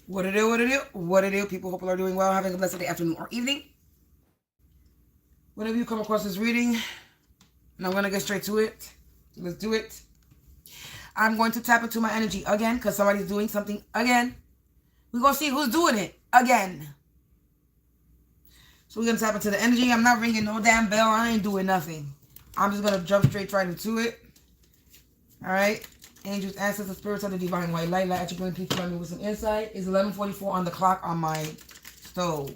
What it do, what it do, what it do. People, hope you are doing well, having a blessed day, afternoon, or evening. Whenever you come across this reading, and I'm going to get straight to it. Let's do it. I'm going to tap into my energy again because somebody's doing something again. We're going to see who's doing it again. So we're going to tap into the energy. I'm not ringing no damn bell. I ain't doing nothing. I'm just going to jump straight right into it. All right. Angels, ancestors, spirits of the divine white light. Light at your brain, please provide me with some insight. It's 11:44 on the clock on my stove.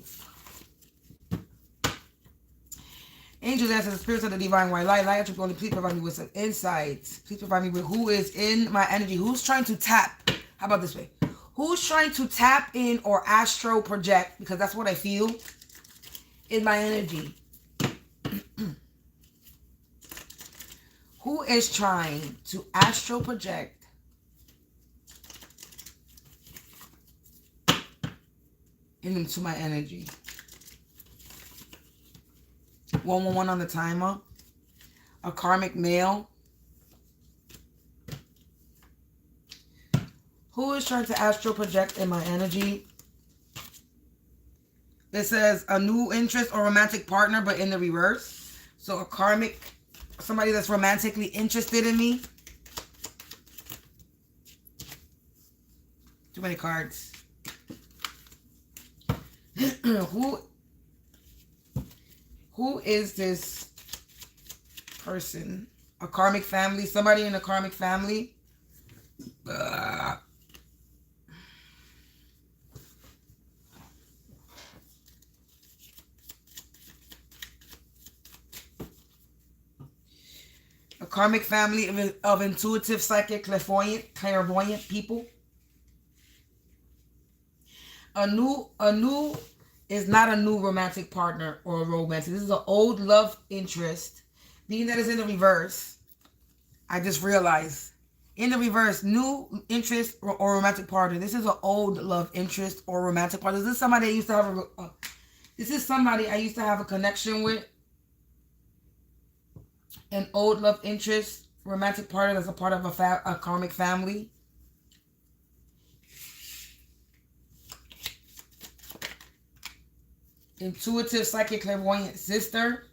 Angels, ancestors, spirits of the divine white light. Light at your brain, please provide me with some insights. Please provide me with who is in my energy. Who's trying to tap? How about this way? Who's trying to tap in or astro project? Because that's what I feel in my energy. Who is trying to astral project into my energy? 111 on the timer. A karmic male. Who is trying to astral project in my energy? It says a new interest or romantic partner, but in the reverse. So a karmic, somebody that's romantically interested in me. Too many cards. Who is this person? A karmic family? Somebody in a karmic family? A karmic family of intuitive, psychic, clairvoyant people. A new is not a new romantic partner or a romantic. This is an old love interest. Being that it's in the reverse, I just realized. In the reverse, new interest or romantic partner. This is an old love interest or romantic partner. This is somebody I used to have a connection with. An old love interest, romantic partner that's a part of a karmic family. Intuitive, psychic, clairvoyant sister.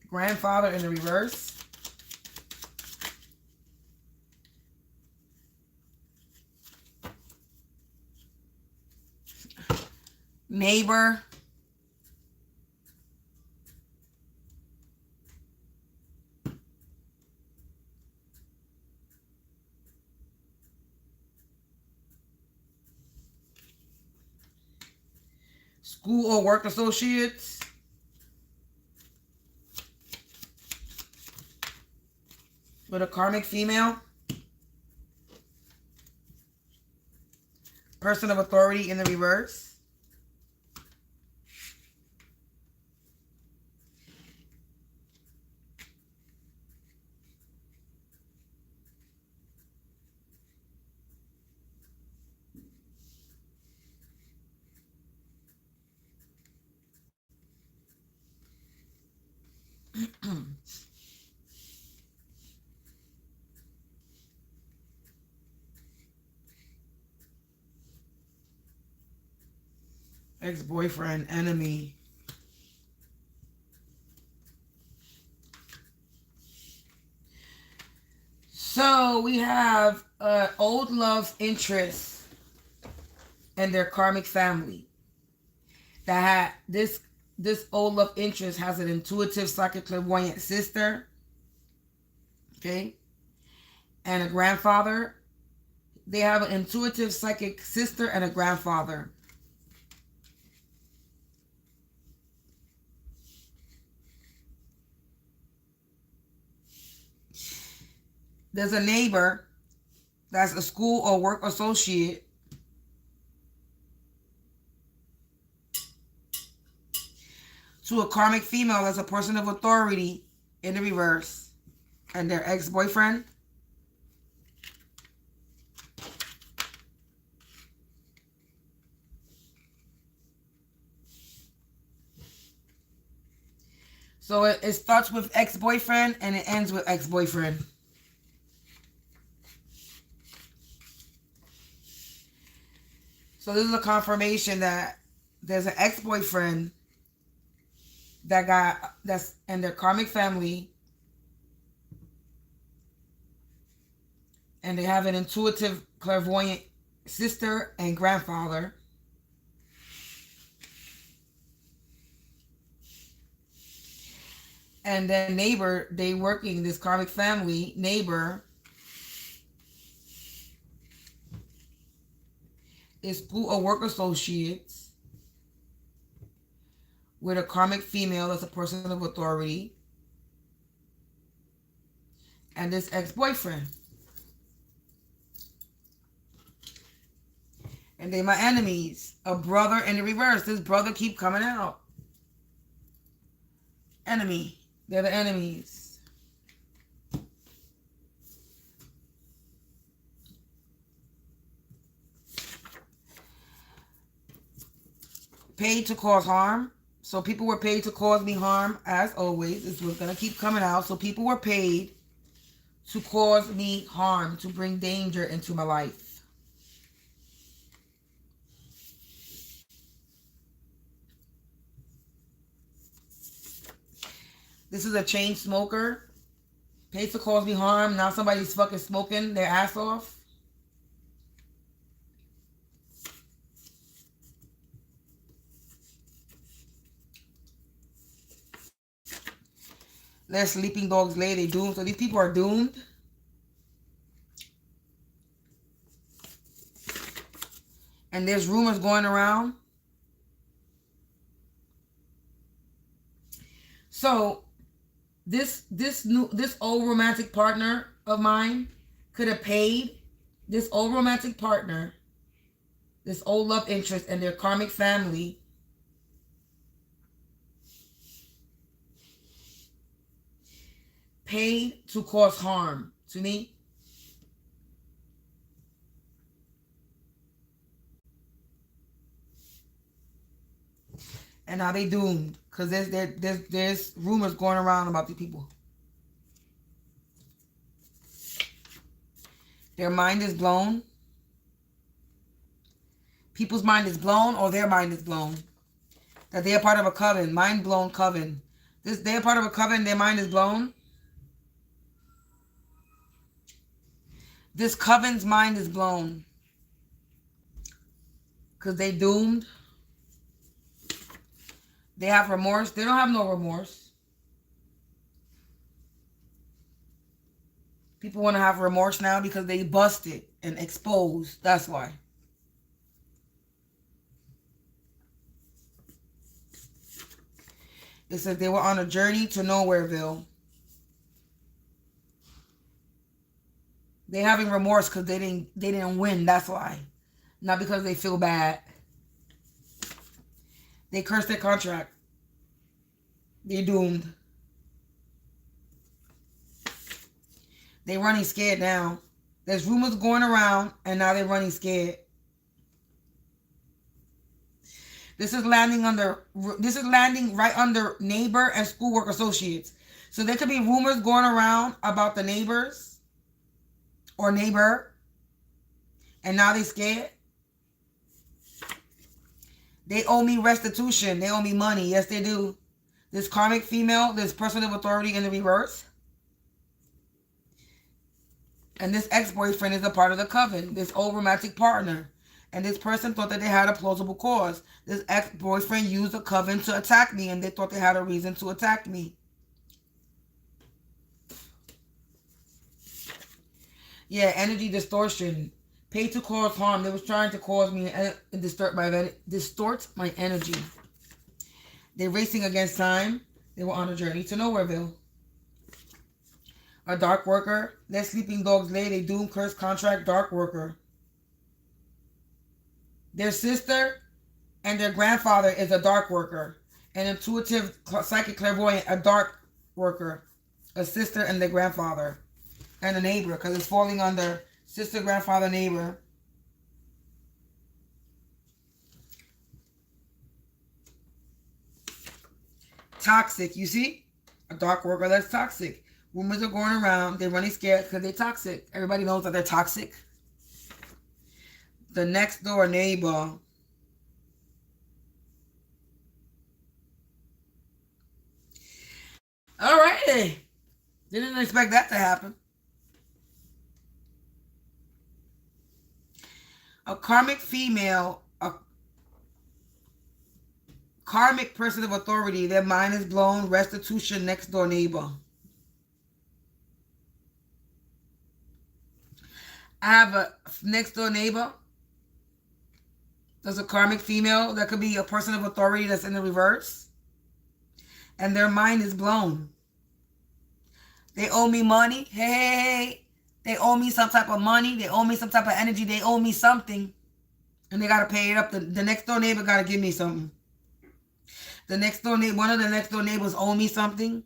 Grandfather in the reverse. Neighbor. School or work associates. With a karmic female. Person of authority in the reverse. Ex-boyfriend, enemy. So we have old love interest and their karmic family. That had this old love interest has an intuitive, psychic, clairvoyant sister. Okay. And a grandfather. They have an intuitive, psychic sister and a grandfather. There's a neighbor that's a school or work associate. To a karmic female that's a person of authority in the reverse. And their ex-boyfriend. So it starts with ex-boyfriend and it ends with ex-boyfriend. So this is a confirmation that there's an ex-boyfriend that's in their karmic family, and they have an intuitive, clairvoyant sister and grandfather. And then neighbor, they working, this karmic family neighbor is through a work associates with a karmic female that's a person of authority, and this ex-boyfriend. And they my enemies. A brother in the reverse. This brother keep coming out. Enemy. They're the enemies. Paid to cause harm. So people were paid to cause me harm, as always. This was going to keep coming out. So people were paid to cause me harm, to bring danger into my life. This is a chain smoker. Paid to cause me harm. Now somebody's fucking smoking their ass off. Let sleeping dogs lay. They doomed. So these people are doomed. And there's rumors going around. So this old romantic partner of mine could have paid this old romantic partner, this old love interest, and their karmic family paid to cause harm to me. And now they doomed. Because there's rumors going around about these people. Their mind is blown. People's mind is blown, or their mind is blown. That they are part of a coven. Mind blown coven. They are part of a coven, their mind is blown. This coven's mind is blown. Because they doomed. They have remorse. They don't have no remorse. People want to have remorse now because they busted and exposed. That's why. It says they were on a journey to Nowhereville. They having remorse because they didn't win. That's why. Not because they feel bad. They cursed their contract. They're doomed. They're running scared now. There's rumors going around, and now they're running scared. This is landing right under neighbor and schoolwork associates. So there could be rumors going around about the neighbors or neighbor, and now they're scared. They owe me restitution. They owe me money. Yes, they do. This karmic female, this person of authority in the reverse. And this ex-boyfriend is a part of the coven. This old romantic partner. And this person thought that they had a plausible cause. This ex-boyfriend used the coven to attack me, and they thought they had a reason to attack me. Yeah, energy distortion. Paid to cause harm. They was trying to cause me and distort my energy. They're racing against time. They were on a journey to Nowhereville. A dark worker. Let sleeping dogs lay. They doom, curse, contract, dark worker. Their sister and their grandfather is a dark worker. An intuitive, psychic, clairvoyant, a dark worker. A sister and their grandfather. And a neighbor, because it's falling under sister, grandfather, neighbor. Toxic, you see? A dark worker that's toxic. Rumors are going around. They're running scared because they're toxic. Everybody knows that they're toxic. the next door neighbor. All righty. Didn't expect that to happen. A karmic female, a karmic person of authority, their mind is blown, restitution, next door neighbor. I have a next door neighbor. There's a karmic female that could be a person of authority that's in the reverse. And their mind is blown. They owe me money. Hey, they owe me some type of money. They owe me some type of energy. They owe me something. And they got to pay it up. The next door neighbor got to give me something. The next door neighbor, one of the next door neighbors owe me something.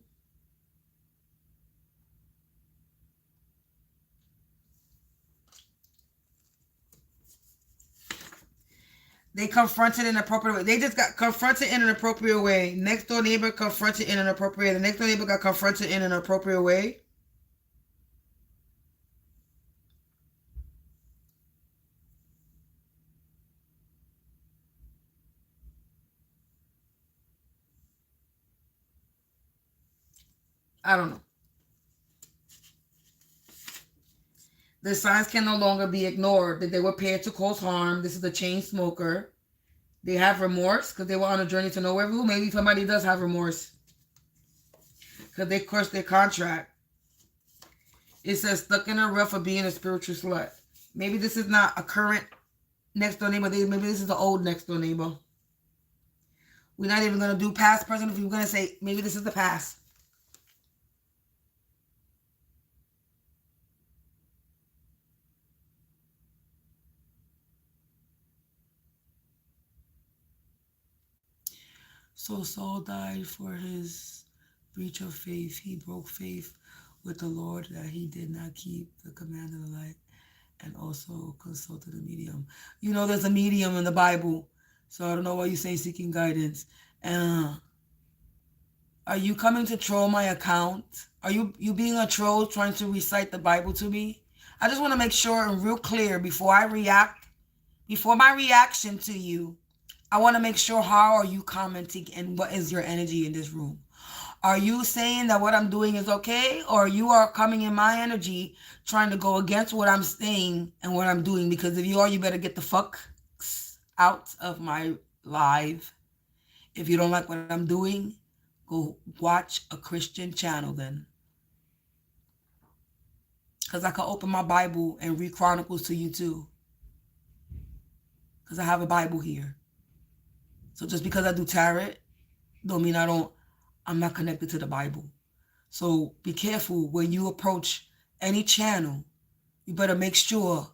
They confronted in an appropriate way. They just got confronted in an appropriate way. Next door neighbor confronted in an appropriate way. The next door neighbor got confronted in an appropriate way. I don't know. The signs can no longer be ignored. That they were paid to cause harm. This is the chain smoker. They have remorse because they were on a journey to nowhere. Maybe somebody does have remorse because they crushed their contract. It says stuck in a rut for being a spiritual slut. Maybe this is not a current next door neighbor. Maybe this is the old next door neighbor. We're not even going to do past, present. If you're going to say maybe this is the past. So Saul died for his breach of faith. He broke faith with the Lord that he did not keep the command of the light and also consulted a medium. You know there's a medium in the Bible, so I don't know why you say seeking guidance. Are you coming to troll my account? Are you being a troll trying to recite the Bible to me? I just want to make sure and real clear before I react, before my reaction to you, I want to make sure how are you commenting and what is your energy in this room? Are you saying that what I'm doing is okay? Or you are coming in my energy trying to go against what I'm saying and what I'm doing? Because if you are, you better get the fuck out of my live. If you don't like what I'm doing, go watch a Christian channel then. Because I can open my Bible and read Chronicles to you too. Because I have a Bible here. So just because I do tarot, don't mean I'm not connected to the Bible. So be careful when you approach any channel. You better make sure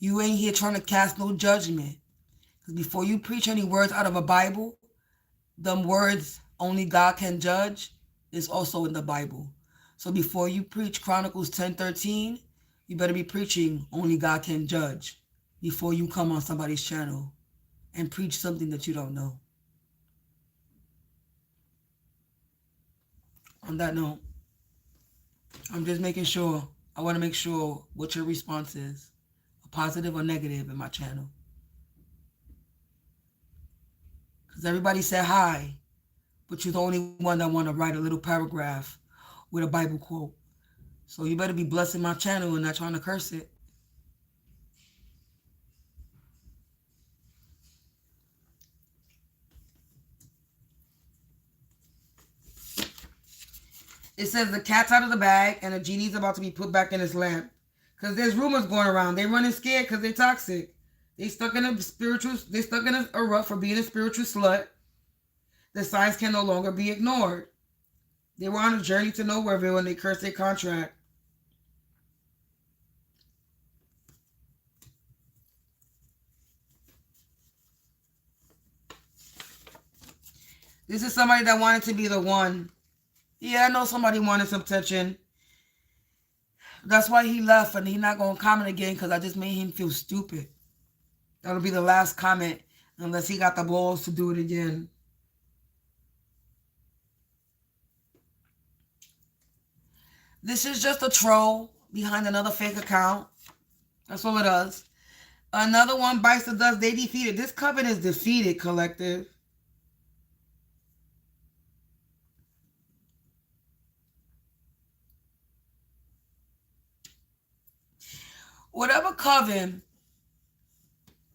you ain't here trying to cast no judgment. Because before you preach any words out of a Bible, them words only God can judge is also in the Bible. So before you preach Chronicles 10:13, you better be preaching only God can judge before you come on somebody's channel and preach something that you don't know. On that note, I'm just making sure, I want to make sure what your response is, a positive or negative in my channel. Because everybody said hi, but you're the only one that want to write a little paragraph with a Bible quote. So you better be blessing my channel and not trying to curse it. It says the cat's out of the bag and the genie's about to be put back in his lamp. Because there's rumors going around. They're running scared because they're toxic. They stuck in a rut for being a spiritual slut. The signs can no longer be ignored. They were on a journey to Nowhereville and they cursed their contract. This is somebody that wanted to be the one. Yeah, I know somebody wanted some attention. That's why he left and he's not going to comment again because I just made him feel stupid. That'll be the last comment unless he got the balls to do it again. This is just a troll behind another fake account. That's all it is. Another one bites the dust. They defeated. This coven is defeated, collective. Whatever coven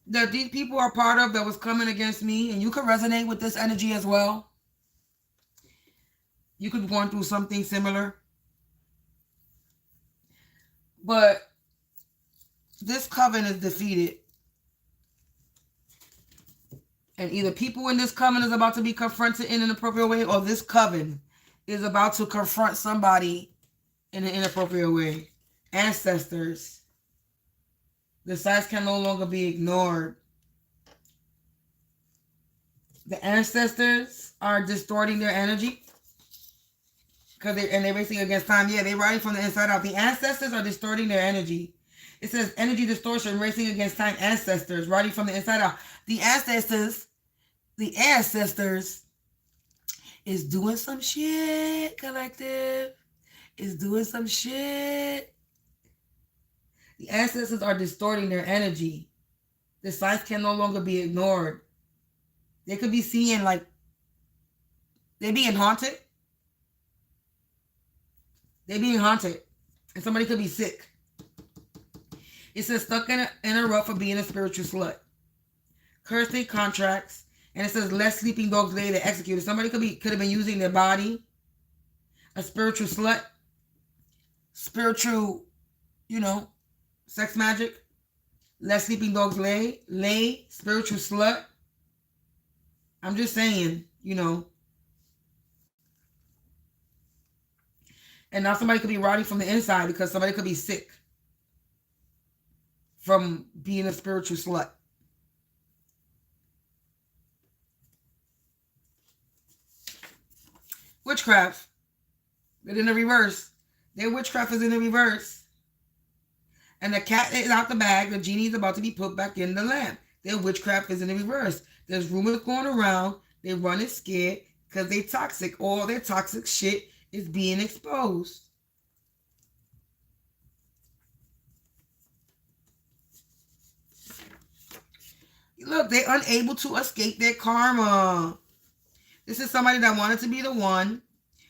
that these people are part of that was coming against me, and you could resonate with this energy as well. You could be going through something similar. But this coven is defeated. And either people in this coven is about to be confronted in an appropriate way, or this coven is about to confront somebody in an inappropriate way. Ancestors. The signs can no longer be ignored. The ancestors are distorting their energy. They're racing against time. Yeah, they're riding from the inside out. The ancestors are distorting their energy. It says energy distortion, racing against time. Ancestors, riding from the inside out. The ancestors is doing some shit, collective. Is doing some shit. The ancestors are distorting their energy. The signs can no longer be ignored. They could be seeing like they're being haunted. They're being haunted. And somebody could be sick. It says stuck in a rut for being a spiritual slut. Cursing contracts. And it says let sleeping dogs lay to execute. Somebody could have been using their body. A spiritual slut. Spiritual, sex magic. Let sleeping dogs lay. Spiritual slut. I'm just saying, And now somebody could be rotting from the inside because somebody could be sick from being a spiritual slut. Witchcraft. But in the reverse. Their witchcraft is in the reverse. And the cat is out the bag. The genie is about to be put back in the lamp. Their witchcraft is in the reverse. There's rumors going around. They run it scared because they toxic. All their toxic shit is being exposed. Look, they're unable to escape their karma. This is somebody that wanted to be the one.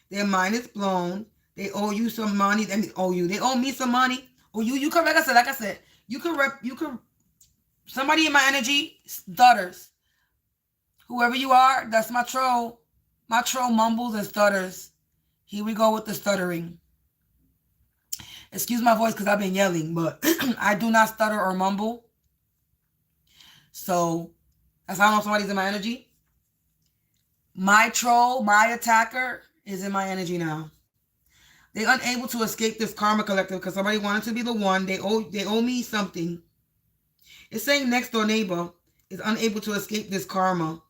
Their mind is blown. They owe you some money. They owe me some money. Or you could, like I said, you could, somebody in my energy stutters. Whoever you are, that's my troll. My troll mumbles and stutters. Here we go with the stuttering. Excuse my voice because I've been yelling, but I do not stutter or mumble. So that's how I know somebody's in my energy. My troll, my attacker is in my energy now. They're unable to escape this karma collective because somebody wanted to be the one. They owe me something. It's saying next door neighbor is unable to escape this karma.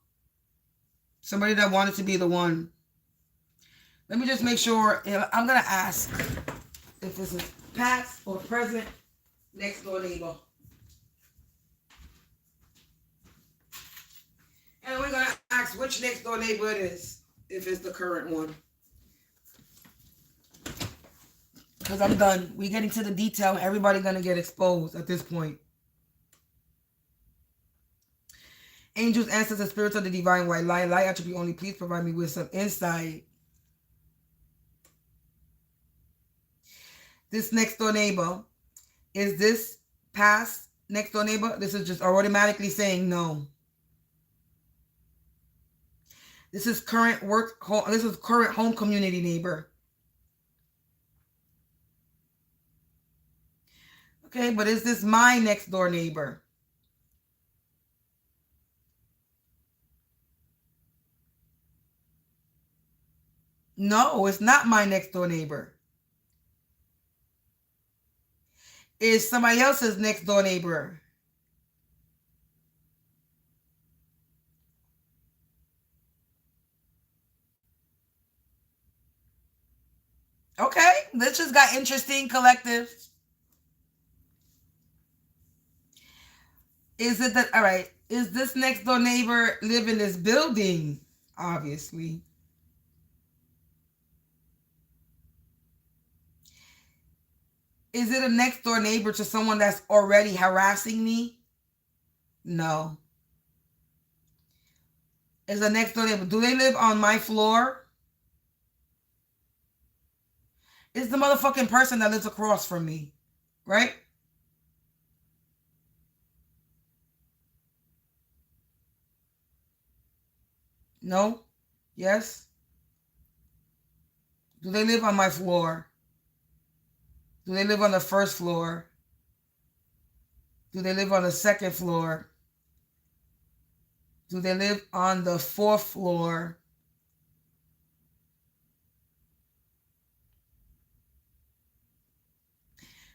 Somebody that wanted to be the one. Let me just make sure. I'm going to ask if this is past or present next door neighbor. And we're going to ask which next door neighbor it is, if it's the current one. Because I'm done. We're getting to the detail. Everybody's going to get exposed at this point. Angels, ancestors, spirits of the divine white light. Light attribute only. Please provide me with some insight. This next door neighbor. Is this past next door neighbor? This is just automatically saying no. This is current work. This is current home community neighbor. Okay, but is this my next door neighbor? No, it's not my next door neighbor. It's somebody else's next door neighbor. Okay, this just got interesting, collective. Is it that, all right, is this next door neighbor live in this building? Obviously. Is it a next door neighbor to someone that's already harassing me? No. Is the next door neighbor. Do they live on my floor? It's the motherfucking person that lives across from me. Right? No? Yes? Do they live on my floor? Do they live on the first floor? Do they live on the second floor? Do they live on the fourth floor?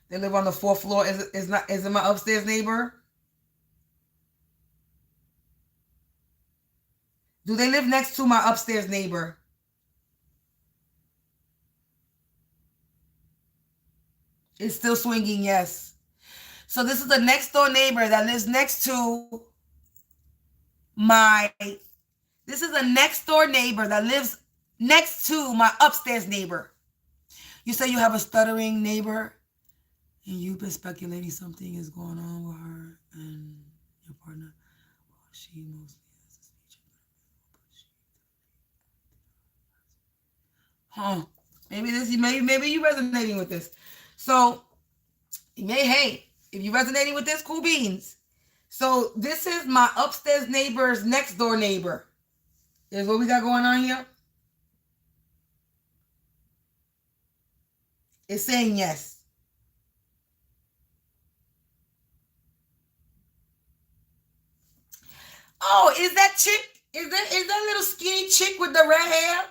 They live on the fourth floor. Is it my upstairs neighbor? Do they live next to my upstairs neighbor? It's still swinging, yes. So this is the next door neighbor that lives next to my... This is a next door neighbor that lives next to my upstairs neighbor. You say you have a stuttering neighbor and you've been speculating something is going on with her and your partner. Well, she mostly has a speech impediment. Maybe you resonating with this. So hey, if you resonating with this, cool beans. So this is my upstairs neighbor's next door neighbor. Is what we got going on here. It's saying yes. Oh, is that chick? Is that little skinny chick with the red hair?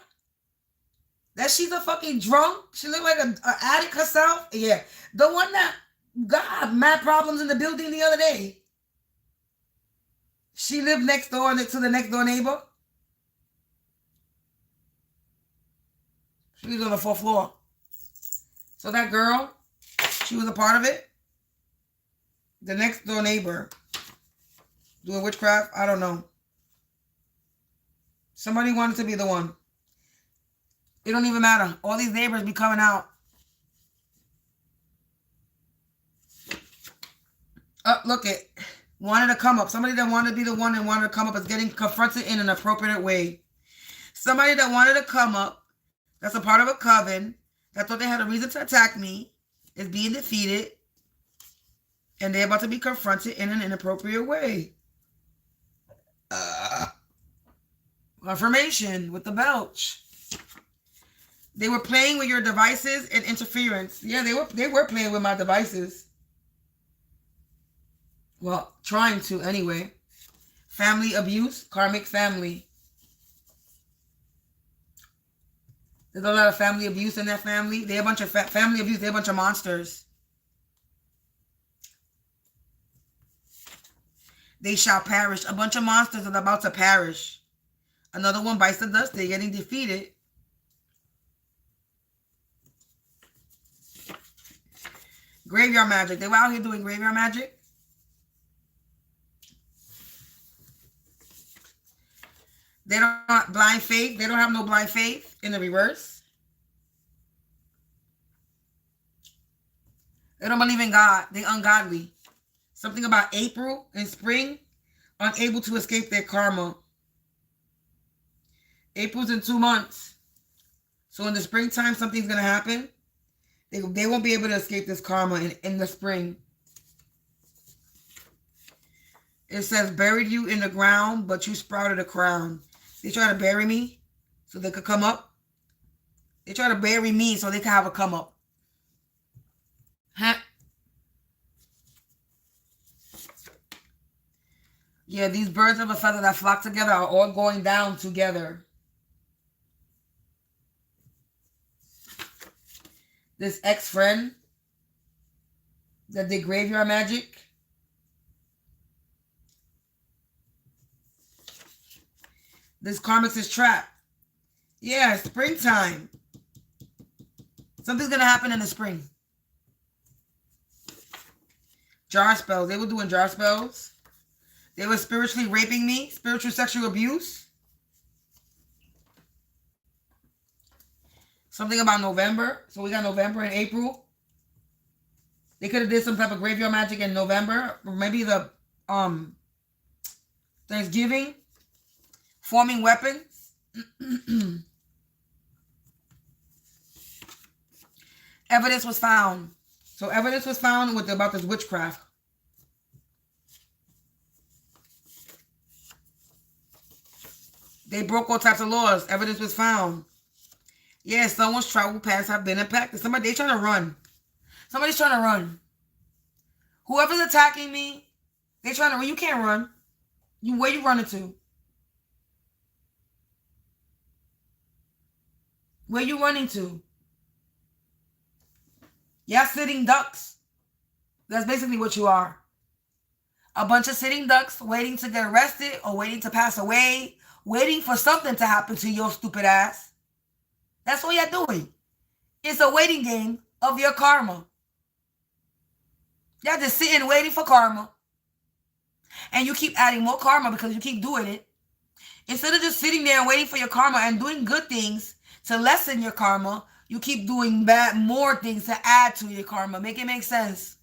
That she's a fucking drunk? She looked like an addict herself? Yeah. The one that got mad problems in the building the other day. She lived next door to the next door neighbor. She was on the fourth floor. So that girl, she was a part of it. The next door neighbor doing witchcraft, I don't know. Somebody wanted to be the one. It don't even matter. All these neighbors be coming out. Oh, look it. Wanted to come up. Somebody that wanted to be the one and wanted to come up is getting confronted in an appropriate way. Somebody that wanted to come up, that's a part of a coven, that thought they had a reason to attack me, is being defeated, and they're about to be confronted in an inappropriate way. Confirmation with the belch. They were playing with your devices and interference. Yeah, they were playing with my devices. Well, trying to anyway. Family abuse, karmic family. There's a lot of family abuse in that family. They're a bunch of family abuse. They're a bunch of monsters. They shall perish. A bunch of monsters are about to perish. Another one bites the dust. They're getting defeated. Graveyard magic. They were out here doing graveyard magic. They don't have blind faith. They don't have no blind faith in the reverse. They don't believe in God. They're ungodly. Something about April and spring, unable to escape their karma. April's in 2 months. So in the springtime, something's going to happen. They won't be able to escape this karma in the spring. It says, buried you in the ground, but you sprouted a crown. They try to bury me so they could come up. They try to bury me so they can have a come up. Huh? Yeah, these birds of a feather that flock together are all going down together. This ex-friend that did graveyard magic. This karmic is trapped. Yeah, springtime. Something's going to happen in the spring. Jar spells. They were doing jar spells. They were spiritually raping me. Spiritual sexual abuse. Something about November. So we got November and April. They could have did some type of graveyard magic in November. Or maybe the Thanksgiving, forming weapons. Evidence was found. So evidence was found about this witchcraft. They broke all types of laws. Evidence was found. Yeah, someone's travel paths have been impacted. They trying to run. Somebody's trying to run. Whoever's attacking me, they trying to run. You can't run. Where you running to? Where you running to? Y'all sitting ducks. That's basically what you are. A bunch of sitting ducks waiting to get arrested or waiting to pass away, waiting for something to happen to your stupid ass. That's what you're doing. It's a waiting game of your karma. Y'all just sitting waiting for karma. And you keep adding more karma because you keep doing it. Instead of just sitting there and waiting for your karma and doing good things to lessen your karma, you keep doing more things to add to your karma. Make it make sense.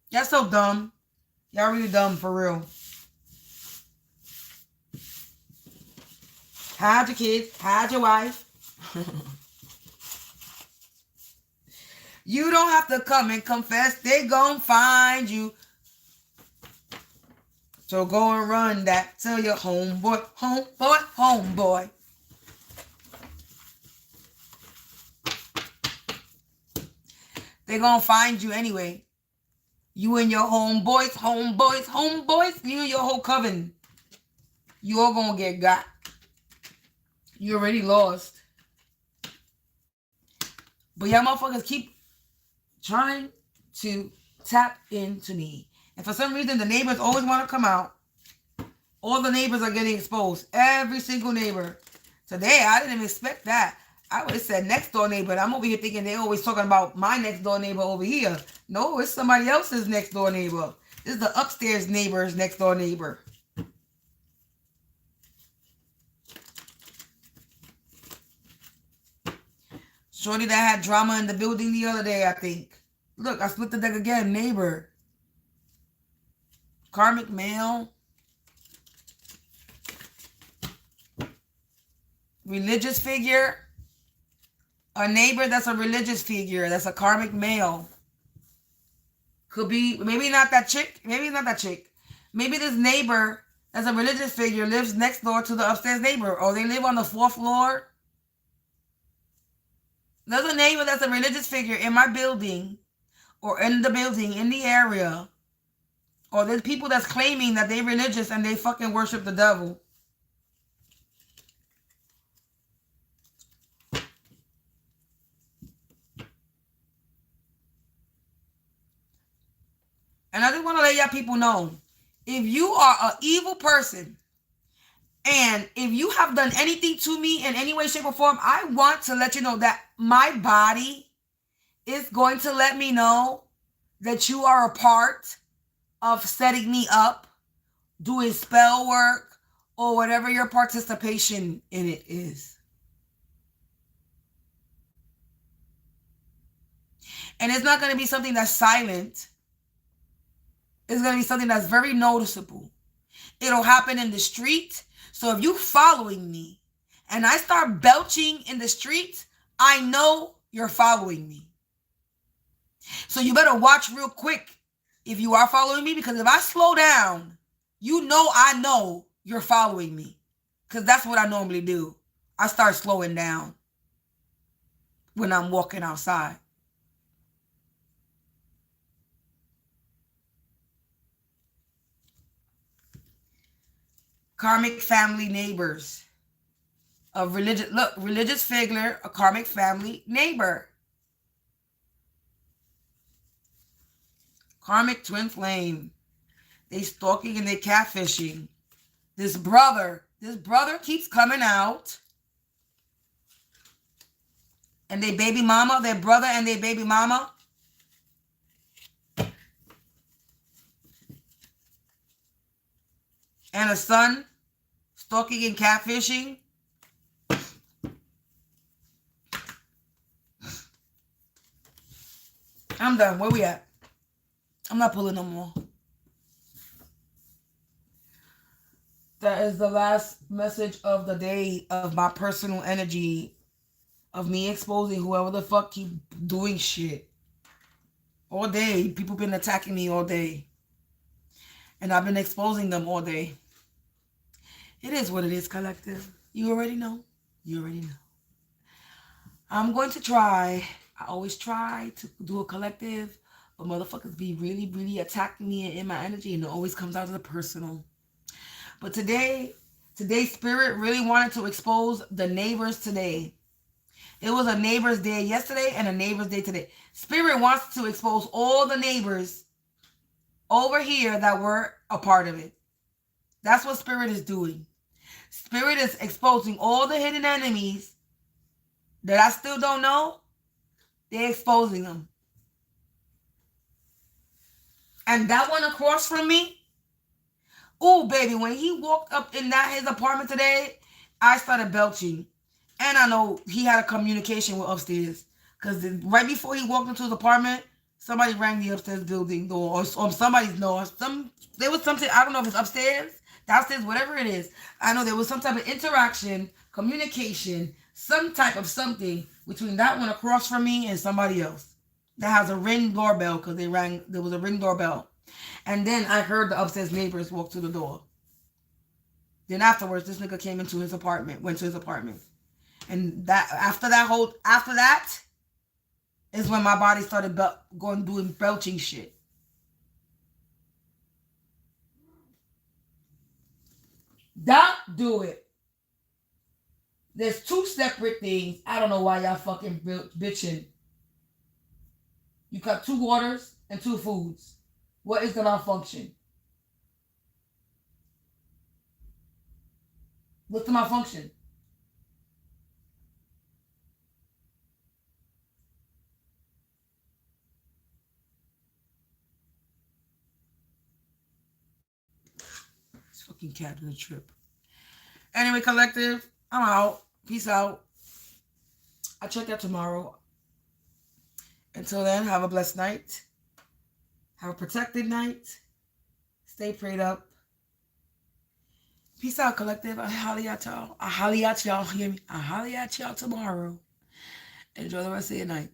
Y'all so dumb. Y'all really dumb for real. Hide your kids. Hide your wife. You don't have to come and confess. They gon' find you. So go and run that. Tell your homeboy, homeboy, homeboy. They gonna find you anyway. You and your homeboys, homeboys, homeboys. You and your whole coven. You all gonna get got. You already lost. But y'all motherfuckers keep trying to tap into me. And for some reason, the neighbors always want to come out. All the neighbors are getting exposed. Every single neighbor. Today, I didn't even expect that. I would have said next door neighbor. I'm over here thinking they always talking about my next door neighbor over here. No, it's somebody else's next door neighbor. This is the upstairs neighbor's next door neighbor. Shorty that had drama in the building the other day, I think. Look, I split the deck again. Neighbor. Karmic male. Religious figure. A neighbor that's a religious figure. That's a karmic male. Could be, maybe not that chick. Maybe not that chick. Maybe this neighbor that's a religious figure lives next door to the upstairs neighbor. Or they live on the 4th floor. There's a neighbor that's a religious figure in my building. Or in the building, in the area. Or there's people that's claiming that they're religious and they fucking worship the devil. And I just want to let y'all people know, if you are an evil person, and if you have done anything to me in any way, shape, or form, I want to let you know that my body is going to let me know that you are a part of setting me up, doing spell work, or whatever your participation in it is. And it's not going to be something that's silent. It's going to be something that's very noticeable. It'll happen in the street. So if you following me and I start belching in the street, I know you're following me. So you better watch real quick if you are following me, because if I slow down, I know you're following me, because that's what I normally do. I start slowing down when I'm walking outside. Karmic family neighbors. A religious figure, a karmic family neighbor. Karmic twin flame. They stalking and they catfishing. This brother keeps coming out. And their baby mama, their brother and their baby mama. And a son stalking and catfishing. I'm done. Where we at? I'm not pulling no more. That is the last message of the day of my personal energy of me exposing whoever the fuck keep doing shit. All day. People been attacking me all day. And I've been exposing them all day. It is what it is, collective. You already know. You already know. I'm going to try. I always try to do a collective, but motherfuckers be really, really attacking me and in my energy, and it always comes out to the personal. But today Spirit really wanted to expose the neighbors today. It was a neighbor's day yesterday and a neighbor's day today. Spirit wants to expose all the neighbors over here that were a part of it. That's what Spirit is doing. Spirit is exposing all the hidden enemies that I still don't know. They're exposing them. And that one across from me, oh, baby, when he walked up in his apartment today, I started belching. And I know he had a communication with upstairs. Because right before he walked into his apartment, somebody rang the upstairs building door. Or somebody's door. There was something, I don't know if it's upstairs, downstairs, whatever it is. I know there was some type of interaction, communication, some type of something between that one across from me and somebody else. That has a ring doorbell because there was a ring doorbell. And then I heard the upstairs neighbors walk to the door. Then afterwards, this nigga came into his apartment, went to his apartment. And after that is when my body started doing belching shit. Don't do it. There's two separate things. I don't know why y'all fucking bitching. You got 2 waters and 2 foods. What is the malfunction? What's the malfunction? This fucking cat in a trip. Anyway, collective, I'm out. Peace out. I'll check out tomorrow. Until then, have a blessed night. Have a protected night. Stay prayed up. Peace out, collective. I holly at y'all. I holly at y'all. Hear me? I holly at y'all tomorrow. Enjoy the rest of your night.